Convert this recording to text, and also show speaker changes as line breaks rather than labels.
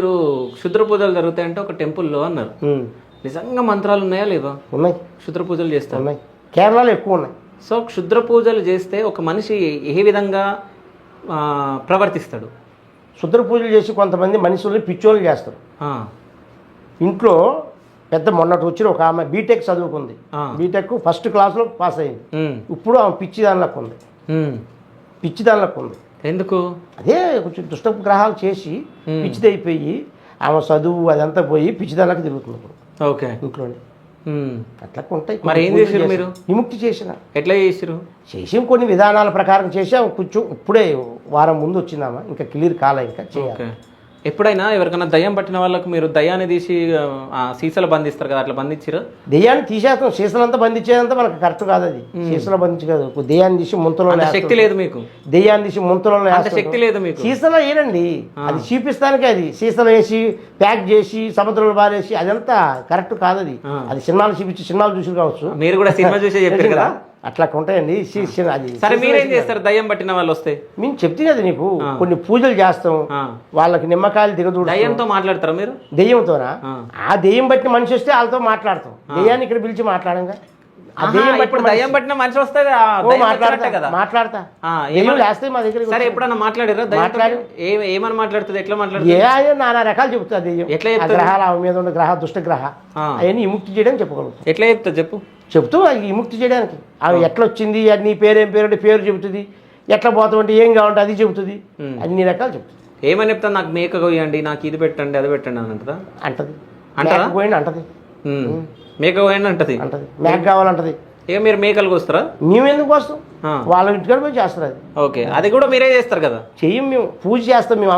మీరు క్షుద్ర పూజలు జరుగుతాయంటే ఒక టెంపుల్లో అన్నారు. నిజంగా మంత్రాలు ఉన్నాయా లేవా?
ఉన్నాయి.
క్షుద్ర పూజలు చేస్తారు.
ఉన్నాయి, కేరళలో ఎక్కువ ఉన్నాయి.
సో క్షుద్ర పూజలు చేస్తే ఒక మనిషి ఏ విధంగా ప్రవర్తిస్తాడు?
క్షుద్ర పూజలు చేసి కొంతమంది మనుషుల్ని పిచ్చోళ్ళు చేస్తారు. ఇంట్లో పెద్ద మొన్నటి వచ్చిన ఒక ఆమె బీటెక్ చదువుకుంది. బీటెక్ ఫస్ట్ క్లాస్లో పాస్ అయింది. ఇప్పుడు ఆమె పిచ్చి దానిలోకి ఉంది. పిచ్చి దానిలోకి ఉంది.
ఎందుకు?
అదే కొంచెం దుష్ట గ్రహాలు చేసి పిచ్చిదైపోయి ఆమె చదువు అదంతా పోయి పిచ్చిదానికి తిరుగుతుంది ఇప్పుడు.
ఓకే,
ఇంట్లోనే అట్లా ఉంటాయి.
మరి ఏం చేసారు మీరు?
విముక్తి చేసిన.
ఎట్లా చేసారు?
చేసి కొన్ని విధానాల ప్రకారం చేసి ఆమె కొంచెం ఇప్పుడే వారం ముందు వచ్చిందామా, ఇంకా క్లియర్ కాలే, ఇంకా చేయాలి.
ఎప్పుడైనా ఎవరికైనా దయ్యం పట్టిన వాళ్ళకు మీరు దయ్యాన్ని తీసి సీసాలు బంధిస్తారు కదా, అట్లా బంధించారు?
దెయ్యాన్ని తీసేస్తాం, సీసలంతా బంధించేదంతా మనకు కరెక్ట్ కాదు. అది సీసలో బంధించి కాదు. దెయ్యాన్ని తీసి ముంతలో
శక్తి లేదు మీకు.
దెయ్యాన్ని తీసి ముంతలో
శక్తి లేదు మీకు.
సీసలో వేయండి, అది చూపిస్తానికి. అది సీసలో వేసి ప్యాక్ చేసి సముద్రంలో బారేసి అదంతా కరెక్ట్ కాదు. అది అది సినిమాలు చూపించి సినిమాలు చూసి కావచ్చు.
మీరు కూడా సినిమా చూసే చెప్పారు కదా,
అట్లా ఉంటాయండి. అది
సరే, మీరేం చేస్తారు దయ్యం పట్టిన వాళ్ళు వస్తే?
మేము చెప్తే కదా నీకు, కొన్ని పూజలు చేస్తాం, వాళ్ళకి నిమ్మకాయలు దిగదు.
దయ్యంతో మాట్లాడతారా మీరు?
దెయ్యంతోనా? ఆ దెయ్యం పట్టిన మనిషి వస్తే వాళ్ళతో మాట్లాడతాం. దెయ్యాన్ని ఇక్కడ పిలిచి మాట్లాడంగా.
దయ్యం పట్టిన మనిషి వస్తే
మాట్లాడతా. మా దగ్గర.
సరే, ఎప్పుడన్నా మాట్లాడారా? మాట్లాడి ఏమని మాట్లాడుతుంది? ఎట్లా మాట్లాడుతుంది?
నానా రకాలు చెప్తుంది దెయ్యం.
ఎట్లా
గ్రహాలు ఆమె మీద ఉన్న గ్రహ దుష్ట గ్రహ అవన్నీ విముక్తి చేయడానికి చెప్పగలుగుతాం.
ఎట్లా చెప్తా చెప్పు.
చెప్తూ అది విముక్తి చేయడానికి. ఆమె ఎట్లా వచ్చింది, అది నీ పేరేం పేరు అంటే పేరు చెబుతుంది, ఎట్లా పోతామంటే ఏం కావాలంటే అది చెబుతుంది, అన్ని రకాలు చెప్తుంది.
ఏమని చెప్తాను? నాకు మేక కొయ్యండి, నాకు ఇది పెట్టండి, అది పెట్టండి అని అంటదా?
అంటది. అంటదా? పోయింది అంటది.
మేక పోయండి అంటది.
అంటది. మేక కావాలంటది.
ఇక మీరు మేకలకు వస్తారా?
మేము ఎందుకు వస్తాం? వాళ్ళ ఇంటికాడ పోయి చేస్తారు. అది
ఓకే, అది కూడా మీరే చేస్తారు కదా?
చెయ్యం, మేము పూజ చేస్తాం. మేము